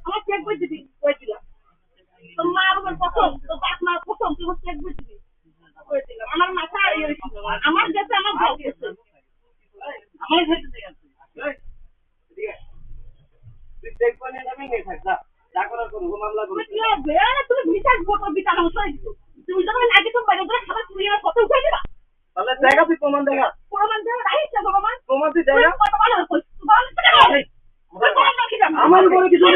আমার চেক বই দিবি কইছিলাম তোর মা আমার প্রথম তোর বাপ মা প্রথম তুই চেক বই দিবি কইছিলাম আমার মাথা আমার কাছে আমার ভাগ গেছে আমার কাছে তুই চেক বানিয়ে আমি নেই থাকলা যা করার করব মামলা করব কি হবে তুমি বিচার করতে বিচার হচ্ছে তুমি যখন আগে তো বাইরে ধরে খাবার তুই আর কত উঠে দিবা তাহলে জায়গা তুই প্রমাণ দেখা রাইট না প্রমাণ তুই জায়গা কত ভালো কইছিস তুই বল আমার উপরে কিছু